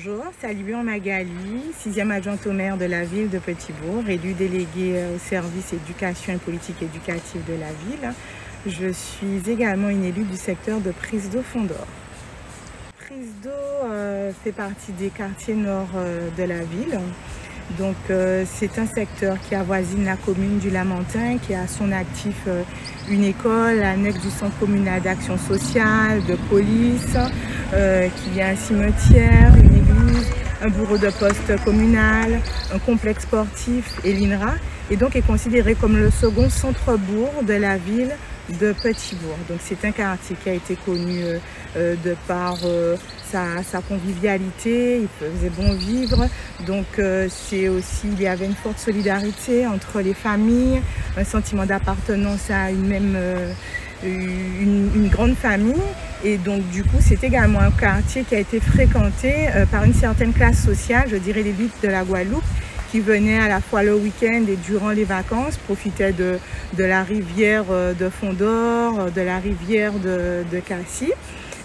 Bonjour, c'est Albion Magali, 6e adjointe au maire de la ville de Petit-Bourg, élue déléguée au service éducation et politique éducative de la ville. Je suis également une élue du secteur de Prise d'eau Fond d'Or. Prise d'eau fait partie des quartiers nord de la ville. Donc c'est un secteur qui avoisine la commune du Lamentin, qui a à son actif une école, annexe du centre communal d'action sociale, de police, qui a un cimetière, une église, un bureau de poste communal, un complexe sportif et l'INRA, et donc est considéré comme le second centre-bourg de la ville de Petit-Bourg. Donc c'est un quartier qui a été connu de par sa convivialité, il faisait bon vivre, donc c'est aussi, il y avait une forte solidarité entre les familles, un sentiment d'appartenance à une grande famille, et donc du coup c'est également un quartier qui a été fréquenté par une certaine classe sociale, je dirais l'élite de la Guadeloupe, qui venaient à la fois le week-end et durant les vacances, profitaient de la rivière de Fond d'Or, de la rivière de Cassis.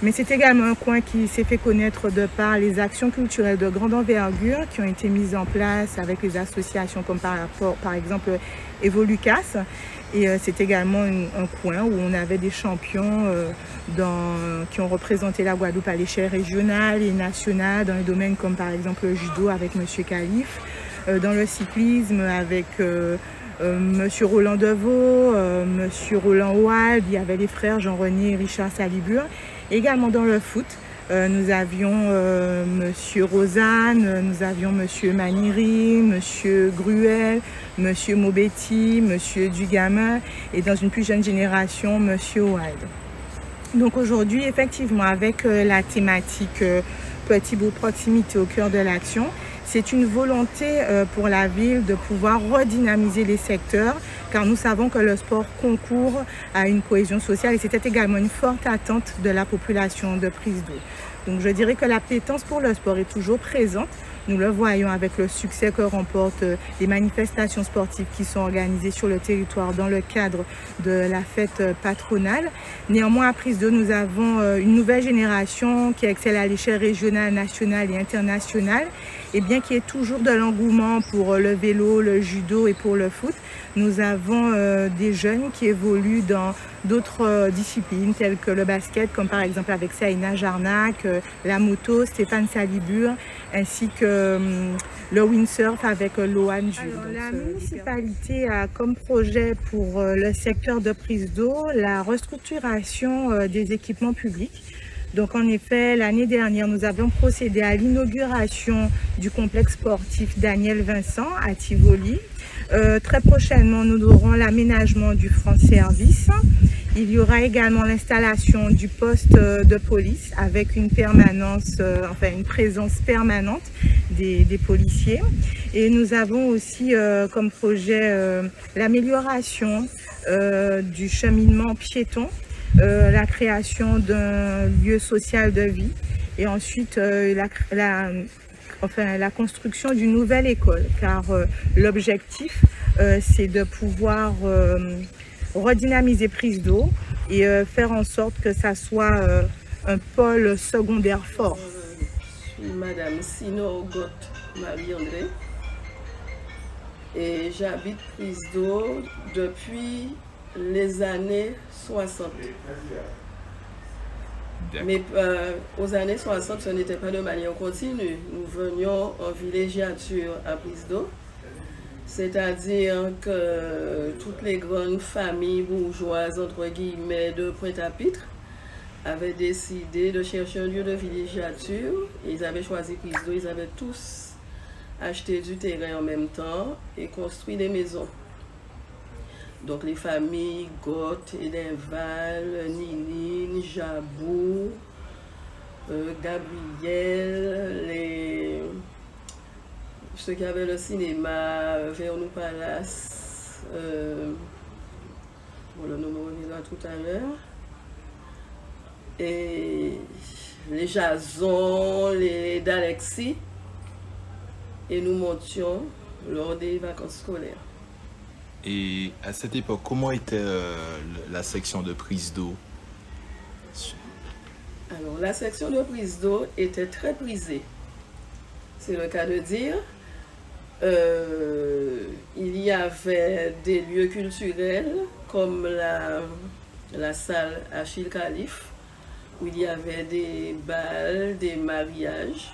Mais c'est également un coin qui s'est fait connaître de par les actions culturelles de grande envergure qui ont été mises en place avec les associations comme par exemple Evolucas. Et c'est également un coin où on avait des champions qui ont représenté la Guadeloupe à l'échelle régionale et nationale dans les domaines comme par exemple le judo avec M. Khalif, dans le cyclisme avec M. Roland Deveau, M. Roland Oual, il y avait les frères Jean-René et Richard Salibur. Également dans le foot, nous avions M. Rosanne, nous avions M. Maniri, M. Gruel, M. Mobetti, M. Dugamin et dans une plus jeune génération, M. Ouald. Donc aujourd'hui, effectivement, avec la thématique Petit-Bourg proximité au cœur de l'action, c'est une volonté pour la ville de pouvoir redynamiser les secteurs, car nous savons que le sport concourt à une cohésion sociale et c'était également une forte attente de la population de Prise d'eau. Donc je dirais que l'appétence pour le sport est toujours présente. Nous le voyons avec le succès que remportent les manifestations sportives qui sont organisées sur le territoire dans le cadre de la fête patronale. Néanmoins, à Prise d'eau, nous avons une nouvelle génération qui excelle à l'échelle régionale, nationale et internationale. Et bien qu'il y ait toujours de l'engouement pour le vélo, le judo et pour le foot, nous avons des jeunes qui évoluent dans d'autres disciplines telles que le basket, comme par exemple avec Saïna Jarnac, la moto, Stéphane Salibur, ainsi que le windsurf avec Lohan Jules. La municipalité a comme projet pour le secteur de Prise d'eau la restructuration des équipements publics. Donc en effet, l'année dernière, nous avons procédé à l'inauguration du complexe sportif Daniel Vincent à Tivoli. Très prochainement, nous aurons l'aménagement du France Service. Il y aura également l'installation du poste de police avec une permanence, une présence permanente des policiers. Et nous avons aussi comme projet l'amélioration du cheminement piéton, la création d'un lieu social de vie et ensuite la construction d'une nouvelle école, car l'objectif c'est de pouvoir redynamiser Prise d'eau et faire en sorte que ça soit un pôle secondaire fort. Je suis Madame Sino Got Marie-André et j'habite Prise d'eau depuis les années 60. Mais aux années 60, ce n'était pas de manière continue. Nous venions en villégiature à Prise d'eau, c'est-à-dire que toutes les grandes familles bourgeoises, entre guillemets, de Pointe-à-Pitre avaient décidé de chercher un lieu de villégiature. Ils avaient choisi Prise d'eau, ils avaient tous acheté du terrain en même temps et construit des maisons. Donc les familles Goth, Edenval, Ninine, Jabou, Gabriel, ceux qui avaient le cinéma, Vernou Palace, le nom me reviendra tout à l'heure, et les Jason, les d'Alexis, et nous montions lors des vacances scolaires. Et à cette époque, comment était la section de Prise d'eau? Alors, la section de Prise d'eau était très prisée. c'est le cas de dire. Il y avait des lieux culturels comme la salle Achille Khalif, où il y avait des bals, des mariages,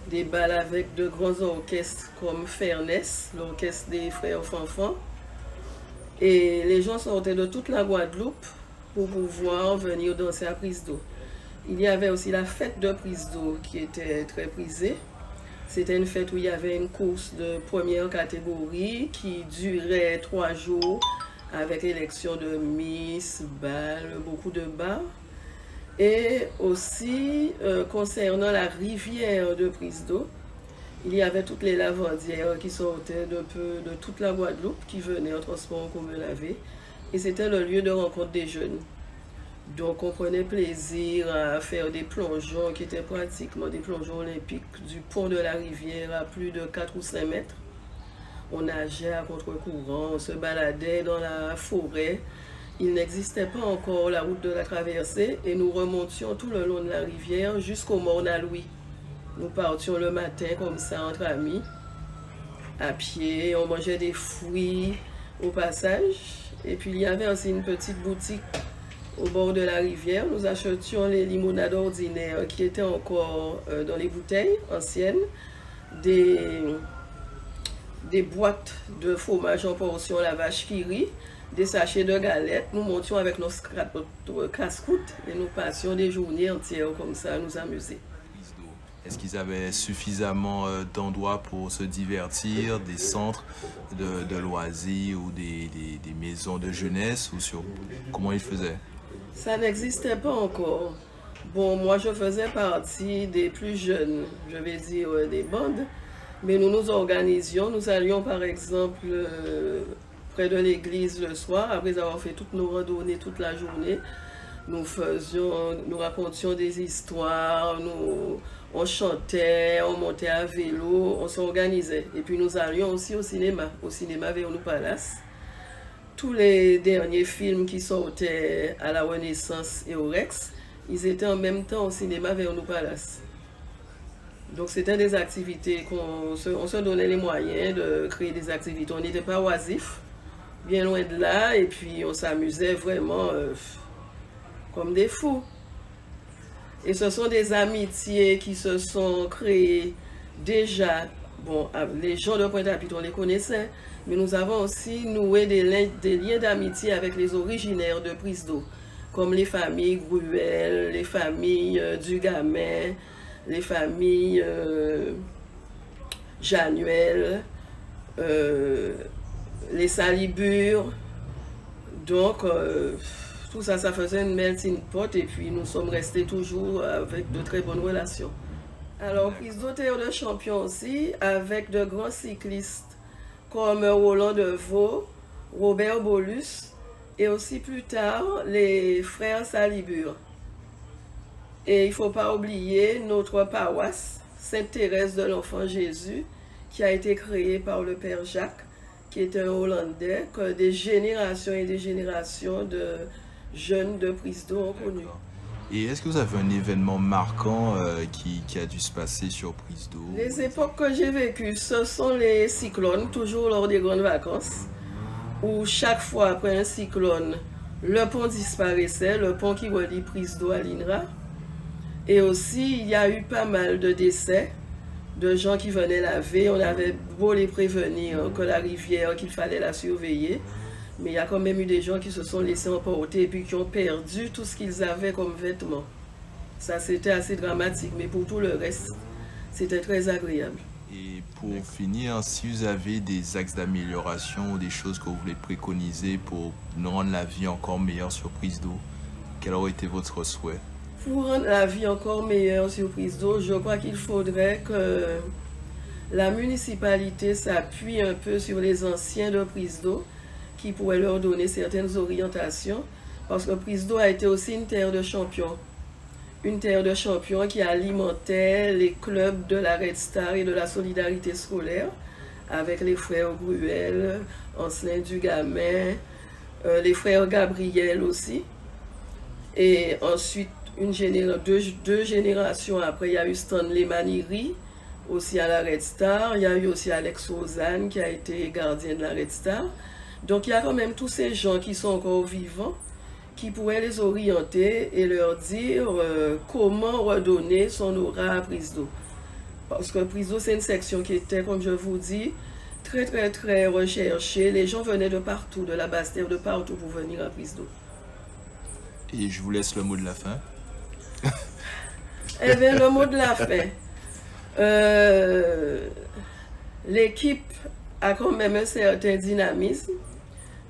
des bals avec de grands orchestres comme Fernès, l'orchestre des frères Fanfan. Et les gens sortaient de toute la Guadeloupe pour pouvoir venir danser à Prise d'Eau. Il y avait aussi la fête de Prise d'Eau qui était très prisée. C'était une fête où il y avait une course de première catégorie qui durait 3 jours avec élection de Miss, bal, beaucoup de bars. Et aussi, concernant la rivière de Prise d'Eau, il y avait toutes les lavandières qui sortaient de toute la Guadeloupe, qui venaient en transport en commun laver. Et c'était le lieu de rencontre des jeunes. Donc on prenait plaisir à faire des plongeons qui étaient pratiquement des plongeons olympiques du pont de la rivière à plus de 4 ou 5 mètres. On nageait à contre-courant, on se baladait dans la forêt. Il n'existait pas encore la route de la traversée et nous remontions tout le long de la rivière jusqu'au Morne-à-Louis. Nous partions le matin comme ça entre amis, à pied, on mangeait des fruits au passage. Et puis il y avait aussi une petite boutique au bord de la rivière. Nous achetions les limonades ordinaires qui étaient encore dans les bouteilles anciennes, des boîtes de fromage en portion la vache qui rit, des sachets de galettes. Nous montions avec nos casse-croûtes et nous passions des journées entières comme ça à nous amuser. Est-ce qu'ils avaient suffisamment d'endroits pour se divertir, des centres de loisirs ou des maisons de jeunesse ou comment ils faisaient? Ça n'existait pas encore. Bon, moi je faisais partie des plus jeunes, je vais dire des bandes, mais nous nous organisions. Nous allions par exemple près de l'église le soir, après avoir fait toutes nos randonnées toute la journée. Nous racontions des histoires, on chantait, on montait à vélo, on s'organisait. Et puis nous allions aussi au cinéma Vernou Palace. Tous les derniers films qui sortaient à la Renaissance et au Rex, ils étaient en même temps au cinéma Vernou Palace. Donc c'était des activités on se donnait les moyens de créer des activités. On n'était pas oisifs, bien loin de là, et puis on s'amusait vraiment comme des fous. Et ce sont des amitiés qui se sont créées déjà. Bon, les gens de Pointe-à-Pitre, on les connaissait, mais nous avons aussi noué des liens d'amitié avec les originaires de Prise d'Eau, comme les familles Gruel, les familles Dugamin, les familles Januel, les Salibures. Donc, tout ça, ça faisait une melting pot et puis nous sommes restés toujours avec de très bonnes relations. Alors, Prise d'Eau terre de champion aussi, avec de grands cyclistes comme Roland Deveau, Robert Bolus et aussi plus tard les frères Salibure. Et il ne faut pas oublier notre paroisse, Sainte-Thérèse de l'Enfant Jésus, qui a été créée par le Père Jacques, qui est un Hollandais que des générations et des générations de jeunes de Prise d'Eau ont connu. Et est-ce que vous avez un événement marquant qui a dû se passer sur Prise d'Eau? Les époques que j'ai vécues, ce sont les cyclones, toujours lors des grandes vacances, où chaque fois après un cyclone, le pont disparaissait, le pont qui relie Prise d'Eau à l'INRA. Et aussi, il y a eu pas mal de décès de gens qui venaient laver. On avait beau les prévenir que la rivière, qu'il fallait la surveiller. Mais il y a quand même eu des gens qui se sont laissés emporter et puis qui ont perdu tout ce qu'ils avaient comme vêtements. Ça, c'était assez dramatique, mais pour tout le reste, c'était très agréable. Et pour finir, si vous avez des axes d'amélioration ou des choses que vous voulez préconiser pour rendre la vie encore meilleure sur Prise d'Eau, quel aurait été votre souhait? Pour rendre la vie encore meilleure sur Prise d'Eau, je crois qu'il faudrait que la municipalité s'appuie un peu sur les anciens de Prise d'Eau, qui pourraient leur donner certaines orientations, parce que Prise d'Eau a été aussi une terre de champions. Une terre de champions qui alimentait les clubs de la Red Star et de la solidarité scolaire, avec les frères Gruel, Ancelin Dugamin, les frères Gabriel aussi. Et ensuite, deux générations après, il y a eu Stanley Maniry, aussi à la Red Star. Il y a eu aussi Alex Rosanne qui a été gardien de la Red Star. Donc il y a quand même tous ces gens qui sont encore vivants, qui pourraient les orienter et leur dire comment redonner son aura à Prise d'eau. Parce que Prise d'eau, c'est une section qui était, comme je vous dis, très très très recherchée. Les gens venaient de partout, de la Basse-Terre, de partout pour venir à Prise d'eau. Et je vous laisse le mot de la fin. Eh bien, le mot de la fin. L'équipe a quand même un certain dynamisme.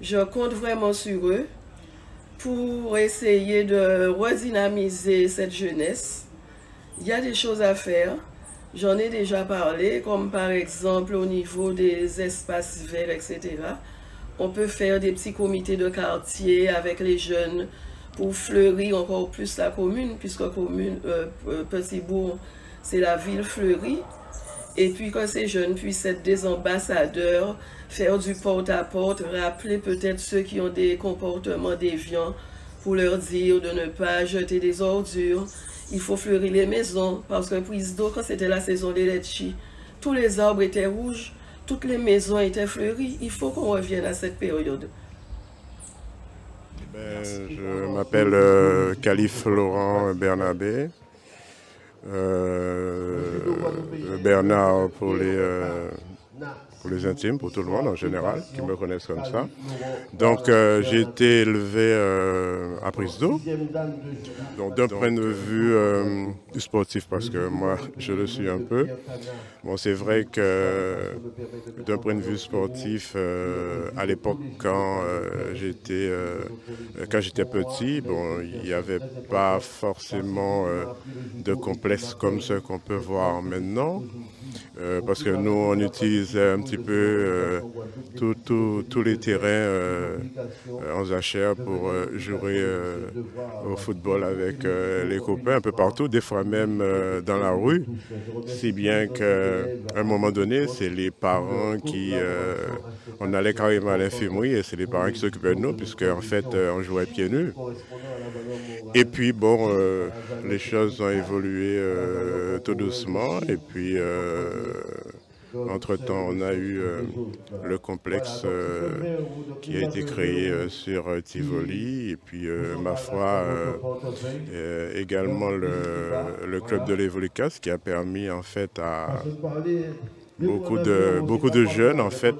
Je compte vraiment sur eux pour essayer de redynamiser cette jeunesse. Il y a des choses à faire. J'en ai déjà parlé, comme par exemple au niveau des espaces verts, etc. On peut faire des petits comités de quartier avec les jeunes pour fleurir encore plus la commune, puisque Petit-Bourg, c'est la ville fleurie. Et puis que ces jeunes puissent être des ambassadeurs, faire du porte-à-porte, rappeler peut-être ceux qui ont des comportements déviants pour leur dire de ne pas jeter des ordures. Il faut fleurir les maisons, parce que Prise d'eau, quand c'était la saison des litchis, tous les arbres étaient rouges, toutes les maisons étaient fleuries. Il faut qu'on revienne à cette période. Je m'appelle Khalif Laurent Bernabé. Bernard pour les intimes, pour tout le monde en général, qui me connaissent comme ça. Donc j'ai été élevé à Prise d'eau. Donc d'un point de vue sportif, parce que moi je le suis un peu. Bon, c'est vrai que d'un point de vue sportif, à l'époque quand j'étais petit, bon, il n'y avait pas forcément de complexe comme ce qu'on peut voir maintenant. Parce que nous, on utilisait un petit peu tous les terrains en jachère pour jouer au football avec les copains un peu partout, des fois même dans la rue, si bien qu'à un moment donné, c'est les parents qui... on allait carrément à l'infirmerie et c'est les parents qui s'occupaient de nous, puisque en fait, on jouait pieds nus. Et puis, bon, les choses ont évolué tout doucement. Et puis, entre-temps, on a eu le complexe qui a été créé sur Tivoli. Et puis, ma foi, également le club de l'Evolucas qui a permis, en fait, à beaucoup de jeunes, en fait,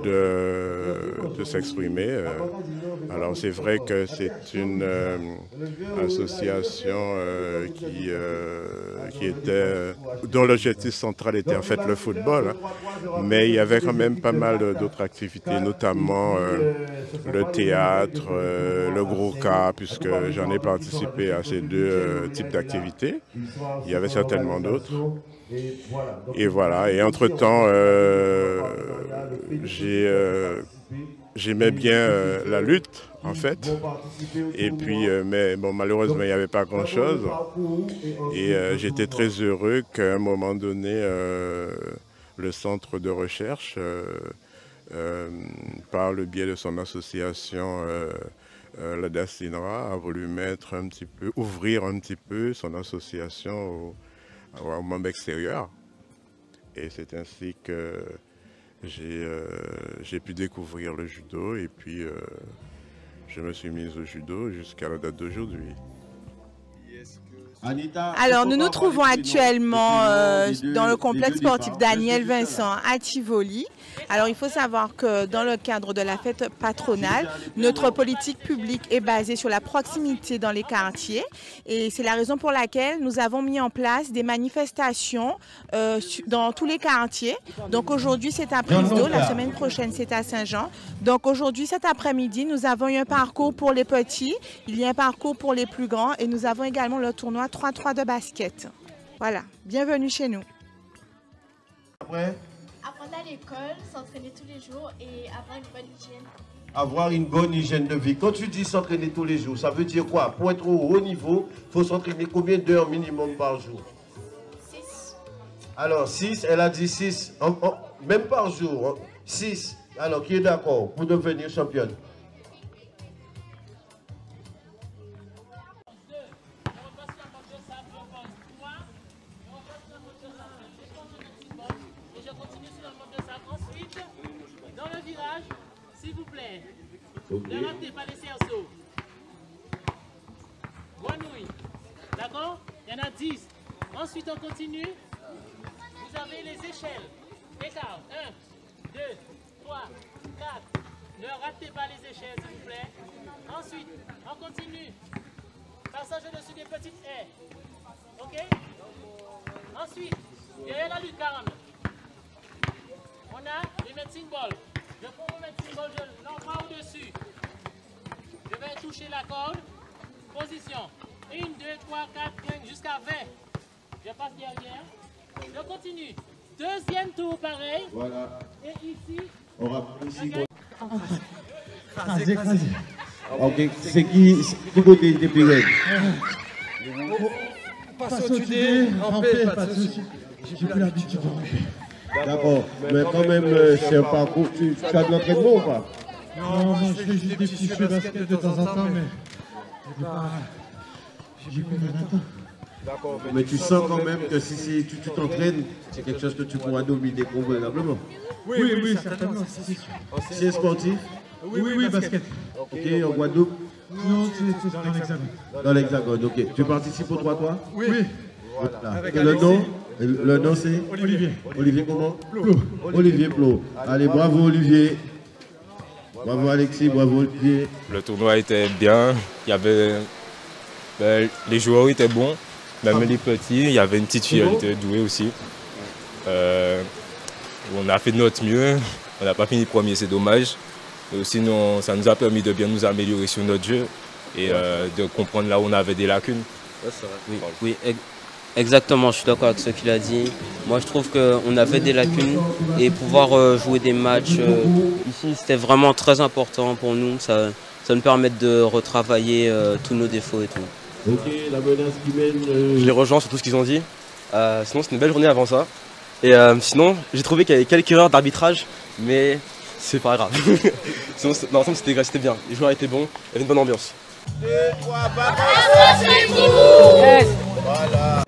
de s'exprimer. Alors c'est vrai que c'est une association dont l'objectif central était en fait le football, hein. Mais il y avait quand même pas mal d'autres activités, notamment le théâtre, le gros cas, puisque j'en ai participé à ces deux types d'activités. Il y avait certainement d'autres. Et voilà, et entre-temps, j'aimais bien la lutte, en fait. Et puis, mais bon, malheureusement, il n'y avait pas grand-chose. Et j'étais très heureux qu'à un moment donné, le centre de recherche, par le biais de son association, la DACINRA, a voulu ouvrir un petit peu son association aux membres extérieurs. Et c'est ainsi que j'ai pu découvrir le judo et puis je me suis mise au judo jusqu'à la date d'aujourd'hui. Alors, nous nous trouvons actuellement dans le complexe sportif Daniel Vincent à Tivoli. Alors, il faut savoir que dans le cadre de la fête patronale, notre politique publique est basée sur la proximité dans les quartiers. Et c'est la raison pour laquelle nous avons mis en place des manifestations dans tous les quartiers. Donc, aujourd'hui, c'est à Prise d'eau. La semaine prochaine, c'est à Saint-Jean. Donc, aujourd'hui, cet après-midi, nous avons eu un parcours pour les petits. Il y a un parcours pour les plus grands. Et nous avons également le tournoi 3-3 de basket. Voilà, bienvenue chez nous. Apprendre à l'école, s'entraîner tous les jours et avoir une bonne hygiène. Avoir une bonne hygiène de vie. Quand tu dis s'entraîner tous les jours, ça veut dire quoi? Pour être au haut niveau, il faut s'entraîner combien d'heures minimum par jour? 6. Alors 6, elle a dit 6, même par jour, 6. Alors qui est d'accord pour devenir championne? Ne ratez pas les cerceaux. Grenouille. D'accord? Il y en a 10. Ensuite, on continue. Vous avez les échelles. Écart. 1, 2, 3, 4. Ne ratez pas les échelles, s'il vous plaît. Ensuite, on continue. Passage au-dessus des petites haies. OK? Ensuite, derrière la lucarne, on a les medicine balls. Je prends mon medicine ball, je l'envoie au-dessus. Je vais toucher la corde. Position. 1, 2, 3, 4, 5, jusqu'à 20. Je passe derrière. Je continue. Deuxième tour, pareil. Voilà. Et ici. On rappelle ici. Crasé. Ok, c'est qui côté des périodes? Passe au tué, rampé, pas de souci. J'ai plus l'habitude de ramper. D'accord, mais quand même, c'est un parcours. Tu as de l'entraînement ou pas? Non, je fais juste des petits jeux de basket de temps en temps, mais j'ai plus de temps. D'accord, mais tu sens quand même que si tu t'entraînes, c'est quelque chose que tu pourras dominer convenablement. Oui, certainement, c'est sûr. C'est sportif? Oui, basket. Ok, en Guadeloupe? Non, c'est dans l'Hexagone. Dans l'Hexagone, ok. Tu participes au 3-3? Oui. Voilà. Et le nom c'est? Olivier. Olivier comment? Plot. Olivier Plot. Allez, bravo Olivier. Bravo Alexis, bravo Olivier. Le tournoi était bien. Il y avait, les joueurs étaient bons. Même les petits, il y avait une petite fille, elle était douée aussi. On a fait de notre mieux. On n'a pas fini premier, c'est dommage. Mais aussi, ça nous a permis de bien nous améliorer sur notre jeu et de comprendre là où on avait des lacunes. Oui, exactement, je suis d'accord avec ce qu'il a dit. Moi, je trouve qu'on avait des lacunes et pouvoir jouer des matchs ici, c'était vraiment très important pour nous. Ça nous permet de retravailler tous nos défauts et tout. Ok, la menace qui mène... Je les rejoins sur tout ce qu'ils ont dit. Sinon, c'était une belle journée avant ça. Et sinon, j'ai trouvé qu'il y avait quelques erreurs d'arbitrage, mais c'est pas grave. Sinon, dans l'ensemble, c'était bien. Les joueurs étaient bons, il y avait une bonne ambiance. 2, 3, Associez-vous! Voilà.